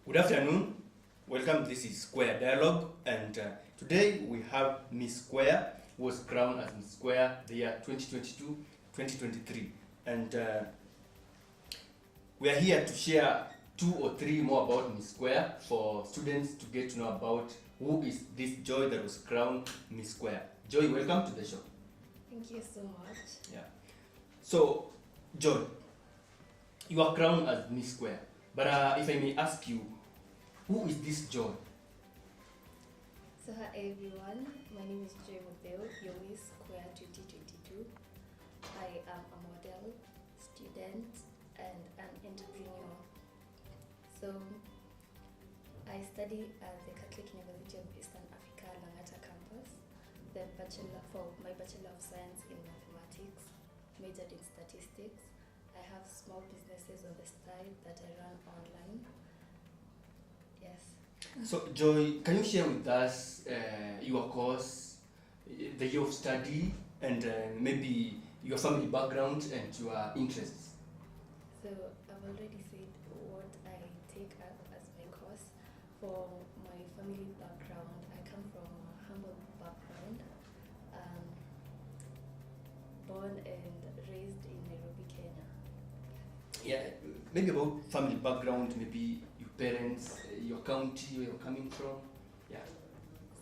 Good afternoon. Welcome. This is Cuea Dialogue, and today we have Miss Cuea, who was crowned as Miss Cuea the year 2022-2023, and we are here to share 2 or 3 more about Miss Cuea for students to get to know about who is this Joy that was crowned Miss Cuea. Joy, welcome to the show. Thank you so much. Yeah. So, Joy, you are crowned as Miss Cuea, but if I may ask you, who is this Joy? So hi everyone, my name is Joy Mutheu, your Miss Cuea 2022. I am a model, student, and an entrepreneur. So I study at the Catholic University of Eastern Africa, Langata campus, for my Bachelor of Science in Mathematics, majored in Statistics. I have small businesses on the side that I run online. Yes. So, Joy, can you share with us your course, the year of study, and maybe your family background and your interests? So I've already said what I take up as my course. For my family background, I come from a humble background, born and raised in Nairobi, Kenya. Yeah, maybe about family background, maybe your parents, your county where you're coming from. Yeah.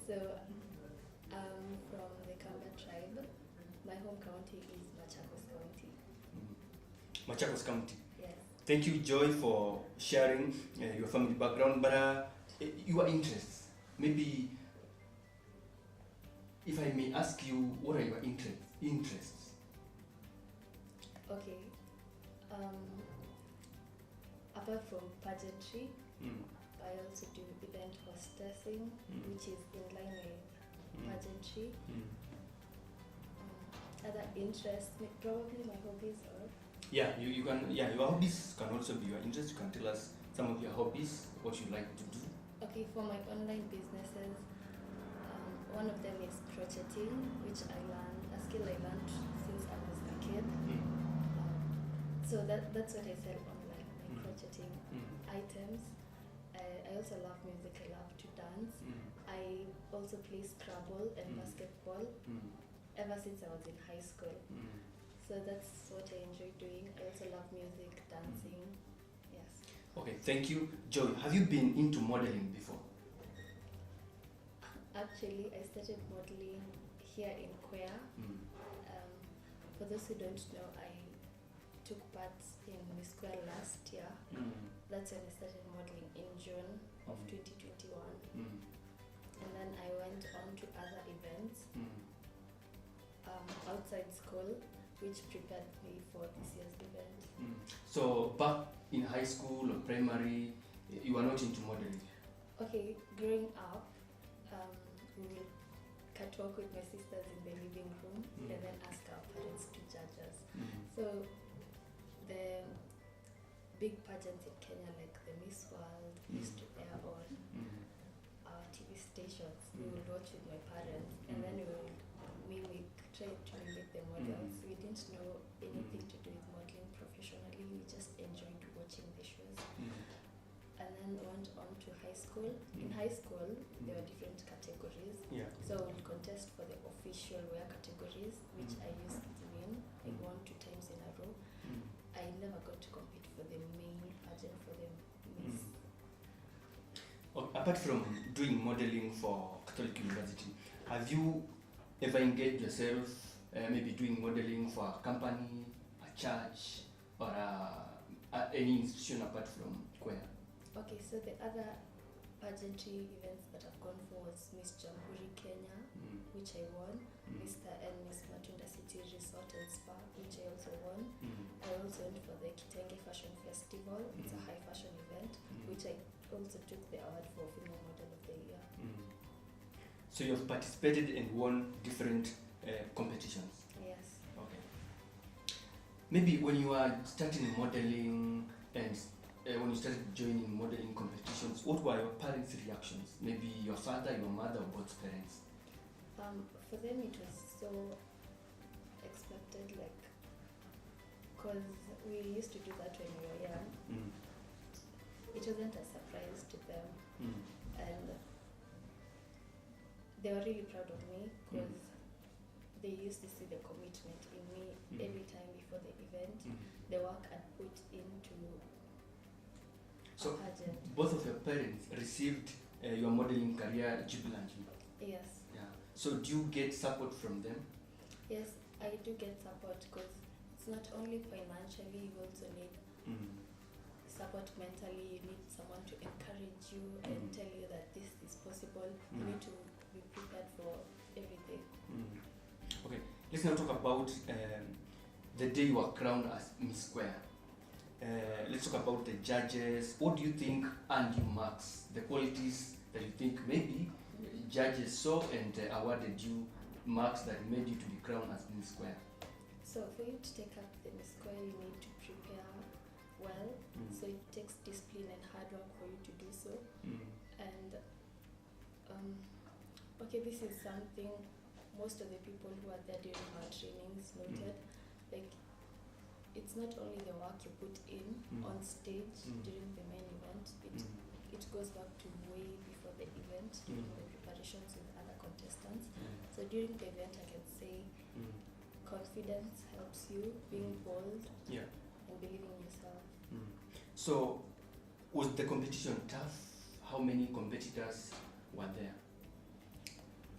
So I'm from the Kamba tribe. My home county is Machakos County. Machakos County. Yes. Thank you, Joy, for sharing your family background, but your interests. Maybe, if I may ask you, what are your interests? Okay. Apart from pageantry, I also do event hostessing, which is in line with pageantry. Other interests, probably my hobbies are. Yeah, you can. Yeah, your hobbies can also be your interests. You can tell us some of your hobbies, what you like to do. Okay, for my online businesses, one of them is crocheting, which a skill I learned since I was a kid. So that's what I sell online, my crocheting items. I also love music, I love to dance. I also play Scrabble and basketball ever since I was in high school. So that's what I enjoy doing. I also love music, dancing. Yes. Okay, thank you. Joy, have you been into modeling before? Actually, I started modeling here in Cuea. For those who don't know, I took part in Miss Cuea last year. That's when I started modeling in June of 2021. And then I went on to other events outside school, which prepared me for this year's event. So back in high school or primary, you were not into modeling? Okay, growing up, we will catwalk with my sisters in the living room and then ask our parents to judge us. So the big pageants in Kenya, like the Miss World, used to air on our TV stations. We would watch with my parents, and then we would try to mimic the models. We didn't know anything to do with modeling professionally. We just enjoyed watching the shows. And then went on to high school. In high school, there were different categories. Yeah. So I would contest for the official wear categories, which I used to win. I won 2 times in a row. I never got to compete for the main pageant for the Miss. Apart from doing modeling for Catholic University, have you ever engaged yourself maybe doing modeling for a company, a church, or any institution apart from Cuea? Okay, so the other pageantry events that I've gone for was Miss Jamhuri Kenya, which I won, Mr. and Miss Matunda City Resort and Spa, which I also won. I also went for the Kitenge Fashion Festival. It's a high fashion event, which I also took the award for Female Model of the Year. So you've participated and won different competitions? Yes. Okay. Maybe when you are starting modeling and when you started joining modeling competitions, what were your parents' reactions? Maybe your father, your mother, or both parents? For them it was so expected, like, because we used to do that when we were young. It wasn't a surprise to they were really proud of me because they used to see the commitment in me every time before the event, the work I put into So a pageant. both of your parents received your modeling career jubilantly. Yes. Yeah. So do you get support from them? Yes, I do get support because it's not only financially, you also need support mentally. You need someone to encourage you and tell you that this is possible. You need to be prepared for everything. Okay, let's now talk about the day you were crowned as Miss Cuea. Let's talk about the judges. What do you think earned you marks? The qualities that you think maybe judges saw and awarded you marks that made you to be crowned as Miss Cuea. So for you to take up the Miss Cuea, you need to prepare well. So it takes discipline and hard work for you to do so. And okay, this is something most of the people who are there during our trainings noted. Like, it's not only the work you put in on stage during the main event, it goes back to way before the event, during the preparations with other contestants. So during the event, I can say confidence helps you, being bold and believing in yourself. So was the competition tough? How many competitors were there?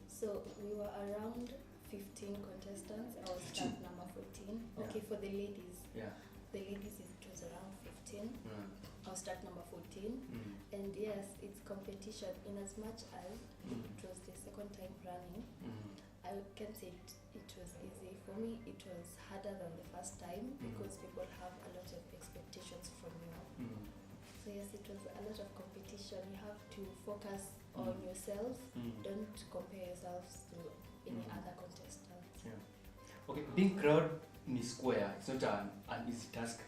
So we were around 15 contestants. I was start number 14. Okay, for the ladies. The ladies it was around 15. I was start number 14. And yes, it's competition in as much as it was the second time running. I can say it was easy. For me, it was harder than the first time because people have a lot of expectations from you. So yes, it was a lot of competition. You have to focus on yourself. Don't compare yourselves to any other contestants. Okay, being crowned Miss Cuea is not an easy task.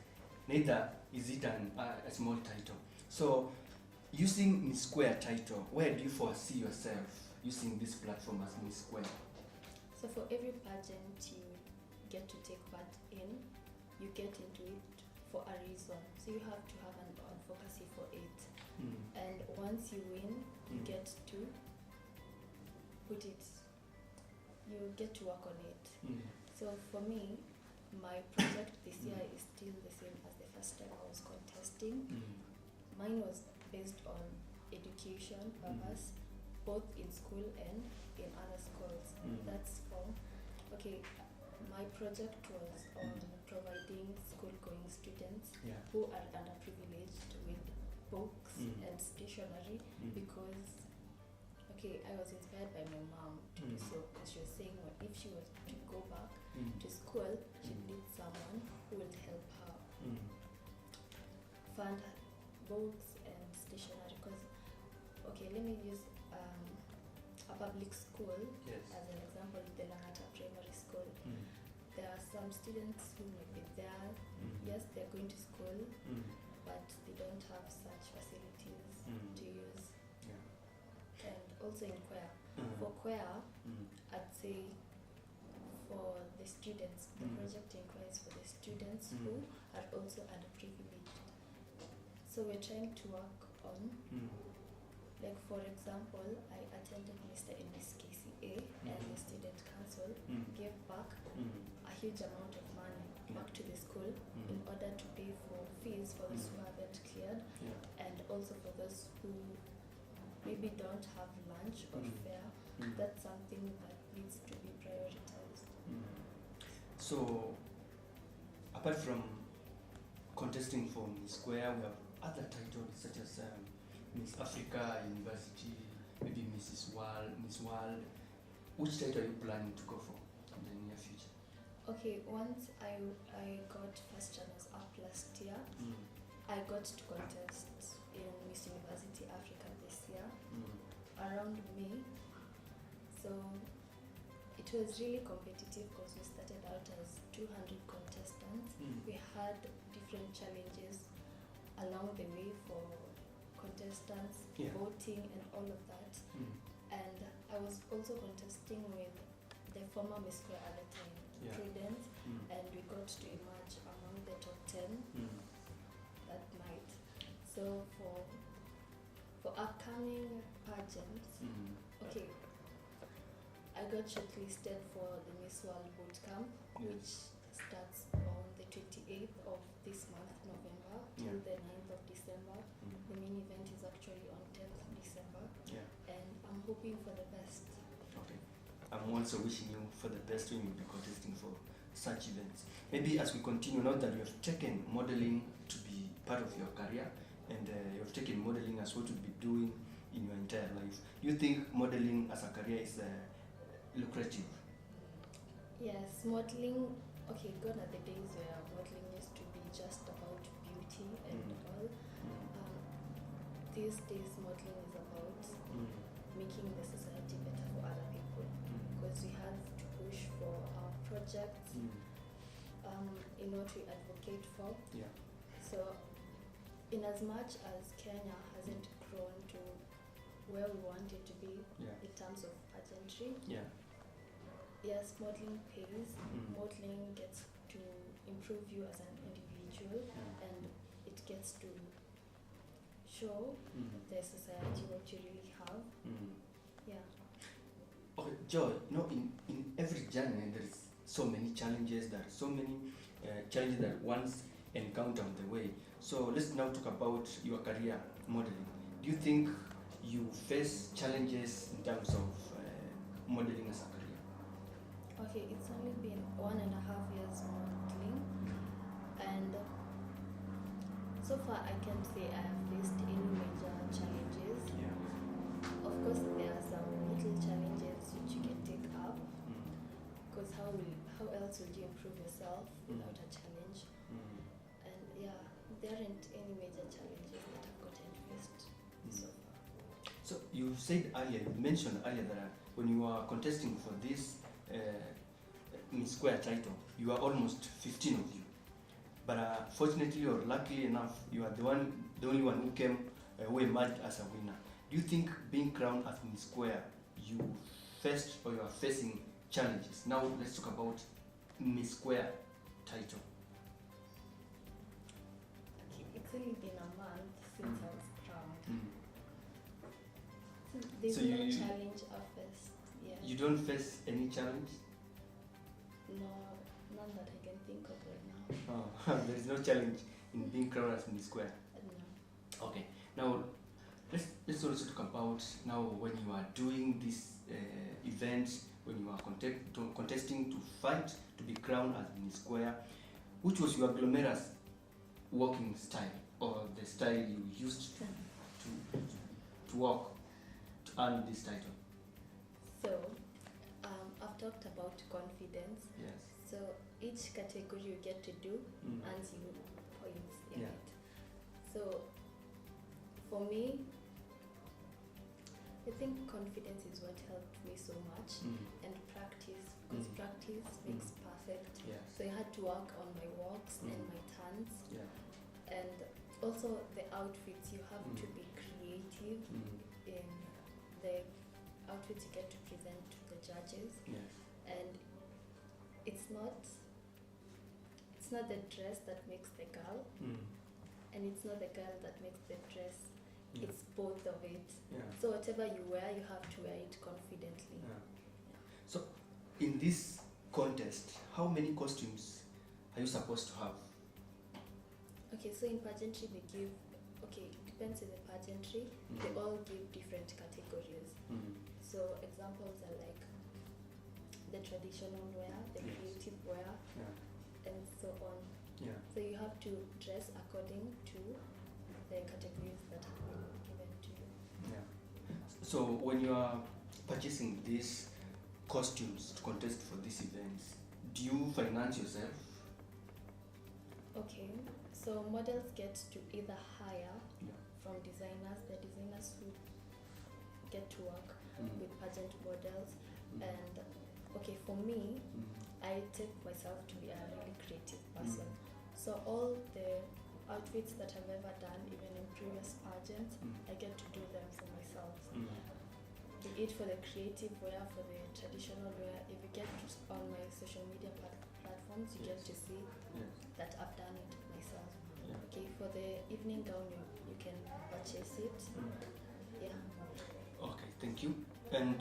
Neither is it a small title. So, using Miss Cuea title, where do you foresee yourself using this platform as Miss Cuea? So for every pageant you get to take part in, you get into it for a reason. So you have to have an advocacy for it. And once you win, you get to put it, you get to work on it. So for me, my project this year is still the same as the first time I was contesting. Mine was based on education purpose, both in school and in other schools. That's from, okay, my project was on providing school-going students who are underprivileged with books and stationery because, okay, I was inspired by my mom to do so because she was saying what if she was to go back to school, she needs someone who will help her fund books and stationery. Because, okay, let me use a public school as an example, the Langata Primary School. There are some students who may be there, yes, they're going to school, but they don't have such facilities to use. And also in Cuea. For Cuea, I'd say for the students, the project in Cuea is for the students who are also underprivileged. So we're trying to work on, like for example, I attended Mr. and Miss KCA and the Student Council gave back a huge amount of money back to the school in order to pay for fees for those who haven't cleared and also for those who maybe don't have lunch or fare. That's something that needs to be prioritized. So, apart from contesting for Miss Cuea, we have other titles such as Miss Africa University, maybe Mrs. World, Miss World. Which title are you planning to go for in the near future? Okay, once I got first runners up last year, I got to contest in Miss University Africa this year around May. So it was really competitive because we started out as 200 contestants. We had different challenges along the way for contestants, voting and all of that. And I was also contesting with the former Miss Cuea at the time, Prudence, and we got to emerge among the top 10 that night. So for upcoming pageants, okay, I got shortlisted for the Miss World Boot Camp, which starts on the 28th of this month, November, till the 9th of December. The main event is actually on 10th December, and I'm hoping for the best. Okay. I'm also wishing you for the best when you'll be contesting for such events. Maybe as we continue, now that you have taken modeling to be part of your career, and you have taken modeling as what you'll be doing in your entire life, do you think modeling as a career is lucrative? Yes, modeling, okay, gone are the days where modeling used to be just about beauty and all. These days, modeling is about making the society better for other people, because we have to push for our projects in what we advocate for. So, in as much as Kenya hasn't grown to where we want it to be in terms of pageantry, yes, modeling pays. Modeling gets to improve you as an individual, and it gets to show the society what you really have. Okay, Joy, in every journey there is so many challenges, there are so many challenges that one's encounter on the way. So let's now talk about your career modeling. Do you think you face challenges in terms of modeling as a career? Okay, it's only been 1.5 years modeling, and so far I can't say I have faced any major challenges. Of course, there are some little challenges which you can take up, because how else would you improve yourself without a challenge? And there aren't any major challenges that I've gotten faced so far. So you said earlier, you mentioned earlier that when you are contesting for this Miss Cuea title, you are almost 15 of you. But fortunately or luckily enough, you are the only one who came, who emerged as a winner. Do you think being crowned as Miss Cuea, you faced or you are facing challenges? Now let's talk about Miss Cuea title. Okay, it's only been a month since I was crowned. So there's no challenge I faced. You don't face any challenge? No, none that I can think of right now. Oh, there is no challenge in being crowned as Miss Cuea? No. Okay, now let's also talk about now when you are doing this event, when you are contesting to fight to be crowned as Miss Cuea. Which was your glamorous walking style, or the style you used to walk to earn this title? So, I've talked about confidence. Yes. So each category you get to do earns you points in it. So for me, I think confidence is what helped me so much, and practice, because practice makes perfect. So I had to work on my walks and my turns, and also the outfits. You have to be creative in the outfits you get to present to the judges, and it's not the dress that makes the girl, and it's not the girl that makes the dress. It's both of it. So whatever you wear, you have to wear it confidently. So in this contest, how many costumes are you supposed to have? Okay, so in pageantry they give, it depends on the pageantry, they all give different categories. So examples are like the traditional wear, the creative wear, and so on. So you have to dress according to the categories that have been given to you. So when you are purchasing these costumes to contest for these events, do you finance yourself? Okay, so models get to either hire from designers, the designers who get to work with pageant models, and for me, I take myself to be a really creative person. So all the outfits that I've ever done, even in previous pageants, I get to do them for myself. Be it for the creative wear, for the traditional wear. If you get on my social media platforms, you get to see that I've done it myself. Okay, for the evening gown, you can purchase it. Okay, thank you. And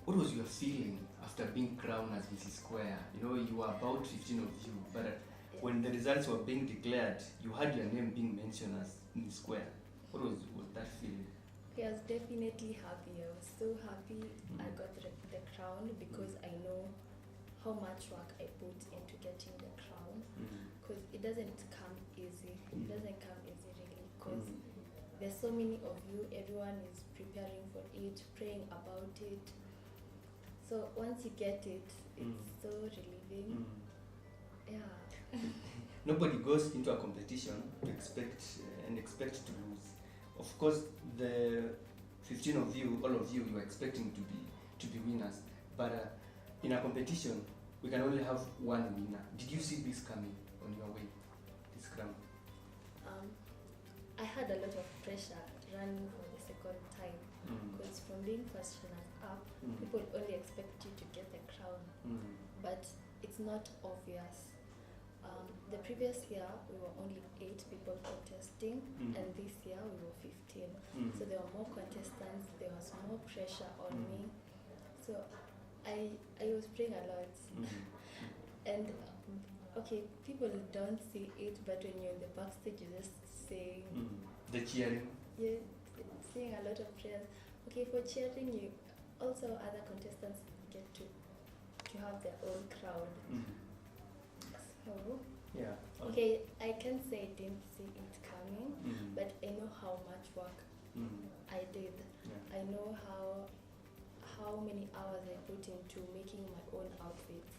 what was your feeling after being crowned as Mrs. Cuea? You know, you were about 15 of you, but when the results were being declared, you had your name being mentioned as Mrs. Cuea. What was that feeling? I was definitely happy. I was so happy I got the crown because I know how much work I put into getting the crown. Because it doesn't come easy. It doesn't come easy really. Because there's so many of you. Everyone is preparing for it, praying about it. So once you get it, it's so relieving. Yeah. Nobody goes into a competition to expect to lose. Of course, the 15 of you, all of you, you are expecting to be winners. But in a competition, we can only have one winner. Did you see this coming on your way, this crown? I had a lot of pressure running for the second time because from being first runners up, people only expect you to get the crown, but it's not obvious. The previous year we were only 8 people contesting, and this year we were 15. So there were more contestants. There was more pressure on me. So I was praying a lot, and okay, people don't see it, but when you're in the backstage, you're just saying the cheering. Yeah, saying a lot of prayers. Okay, for cheering, you also other contestants get to have their own crown. So yeah. Okay, I can say I didn't see it coming, but I know how much work I did. Yeah. I know how many hours I put into making my own outfits.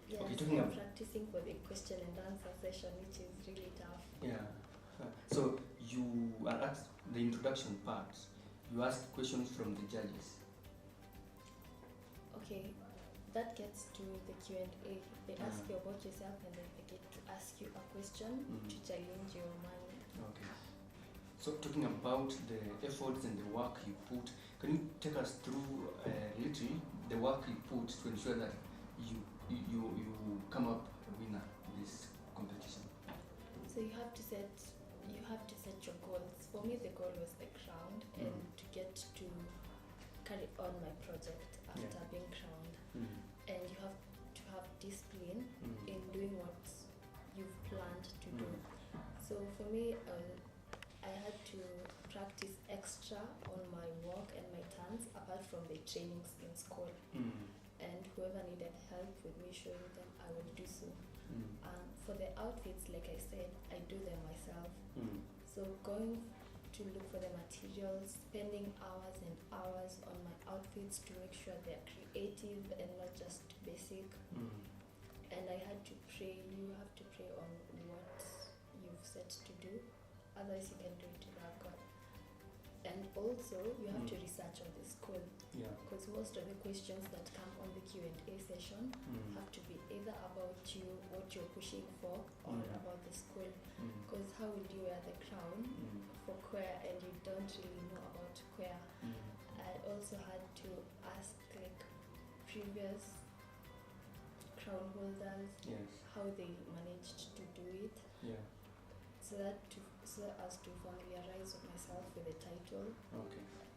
Yeah, Okay, still practicing for the question and answer session, which is really tough. Yeah. So you are at the introduction part. You ask questions from the judges. Okay, that gets to the Q&A. They ask you about yourself, and then they get to ask you a question to challenge your mind. Okay. So talking about the efforts and the work you put, can you take us through a little the work you put to ensure that you come up a winner in this competition? So you have to set your goals. For me, the goal was the crown and to get to carry on my project after being crowned. And you have to have discipline in doing what you've planned to do. So for me, I had to practice extra on my walk and my turns apart from the trainings in school. And whoever needed help with me showing them, I would do so. For the outfits, like I said, I do them myself. So going to look for the materials, spending hours and hours on my outfits to make sure they're creative and not just basic. And I had to pray. You have to pray on what you've set to do, otherwise you can do it without God. And also you have to research on the school, because most of the questions that come on the Q&A session have to be either about you, what you're pushing for, or about the school. Because how will you wear the crown for Cuea and you don't really know about Cuea? I also had to ask like previous crown holders how they managed to do it, so as to familiarize myself with the title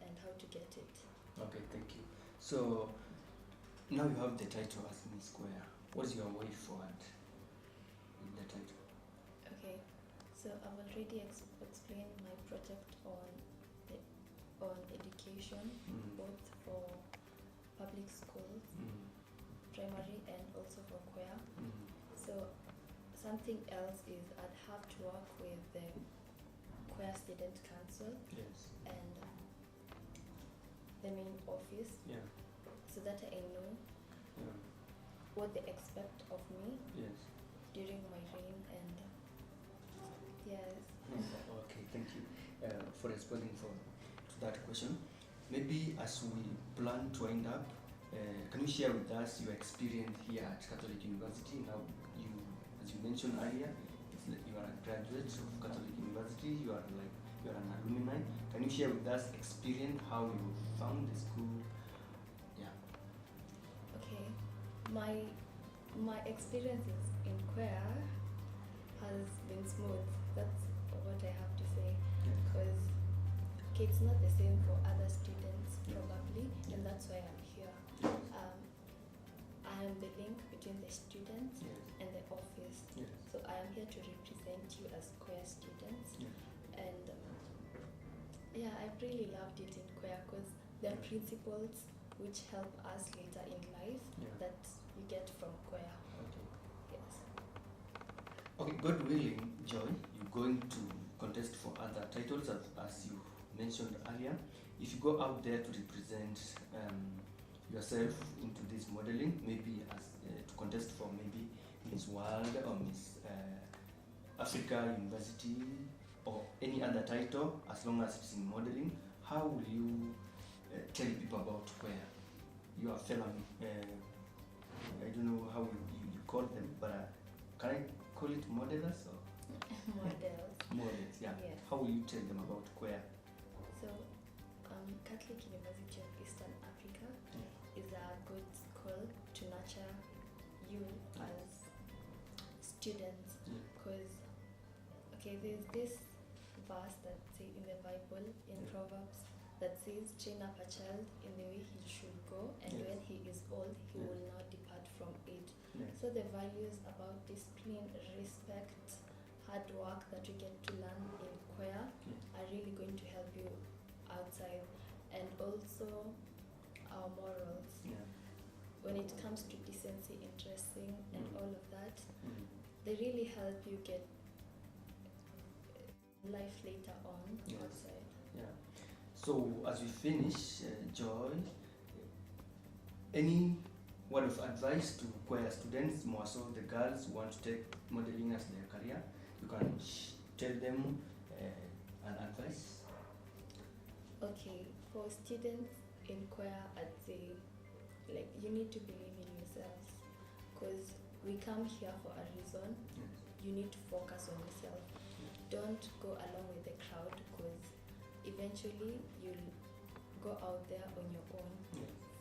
and how to get it. Okay, thank you. So now you have the title as Miss Cuea. What is your way forward with the title? Okay, so I've already explained my project on education, both for public schools, primary, and also for Cuea. So something else is I'd have to work with the Cuea Student Council and the main office, so that I know what they expect of me during my reign. And okay, thank you for responding to that question. Maybe as we plan to wind up, can you share with us your experience here at Catholic University? Now, as you mentioned earlier, you are a graduate of Catholic University. You are an alumni. Can you share with us experience how you found the school? Okay, my experiences in Cuea has been smooth. That's what I have to say, because okay, it's not the same for other students probably, and that's why I'm here. I am the link between the students and the office. So I am here to represent you as Cuea students. And yeah, I really loved it in Cuea because there are principles which help us later in life that you get from Cuea. Yes. Okay, God willing, Joy, you're going to contest for other titles as you mentioned earlier. If you go out there to represent yourself into this modeling, maybe as to contest for maybe Miss World or Miss Africa University or any other title, as long as it's in modeling, how will you tell people about Cuea? You are fellow, I don't know how you call them, but can I call it modelers or? Models. Models, yeah. Yes. How will you tell them about Cuea? So, Catholic University of Eastern Africa is a good school to nurture you as students. Because, okay, there's this verse that say in the Bible, in Proverbs, that says, train up a child in the way he should go, and when he is old, he will not depart from it. So the values about discipline, respect, hard work that we get to learn in Cuea are really going to help you outside. And also our morals. When it comes to decency, interesting, and all of that, they really help you get life later on outside. So as we finish, Joy, any word of advice to Cuea students, more so the girls who want to take modeling as their career? You can tell them an advice. Okay, for students in Cuea, I'd say, like, you need to believe in yourselves, because we come here for a reason. You need to focus on yourself. Don't go along with the crowd, because eventually you'll go out there on your own.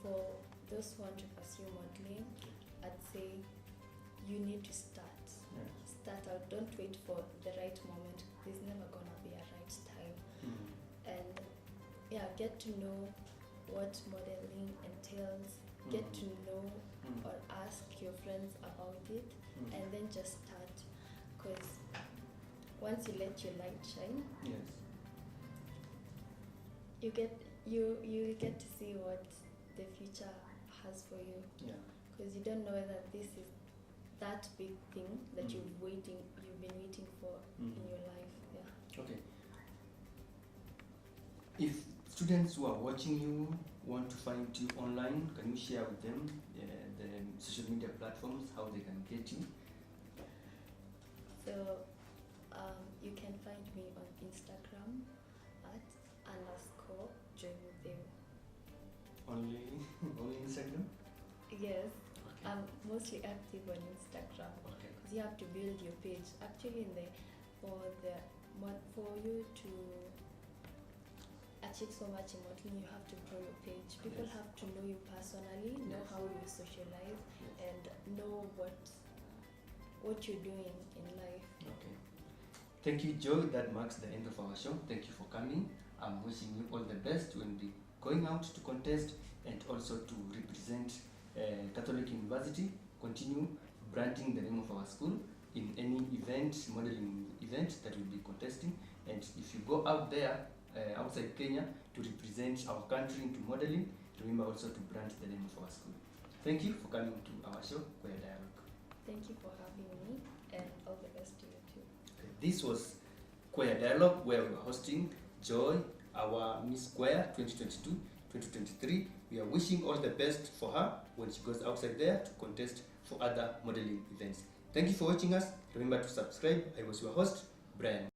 For those who want to pursue modeling, I'd say you need to start. Start out. Don't wait for the right moment. There's never gonna be a right time. And get to know what modeling entails. Get to know or ask your friends about it, and then just start. Because once you let your light shine, you get to see what the future has for you. Because you don't know whether this is that big thing that you've been waiting for in your life. Okay. If students who are watching you want to find you online, can you share with them the social media platforms, how they can get you? So you can find me on Instagram at _Joy Mutheu. Only Instagram? Yes. I'm mostly active on Instagram, because you have to build your page. Actually, for you to achieve so much in modeling, you have to grow your page. People have to know you personally, know how you socialize, and know what you're doing in life. Okay. Thank you, Joy. That marks the end of our show. Thank you for coming. I'm wishing you all the best when we going out to contest and also to represent Catholic University. Continue branding the name of our school in any event, modeling event that we'll be contesting. And if you go out there, outside Kenya, to represent our country into modeling, remember also to brand the name of our school. Thank you for coming to our show, Cuea Dialogue. Thank you for having me, and all the best to you too. Okay. This was Cuea Dialogue, where we were hosting Joy, our Miss Cuea 2022-2023. We are wishing all the best for her when she goes outside there to contest for other modeling events. Thank you for watching us. Remember to subscribe. I was your host, Brian.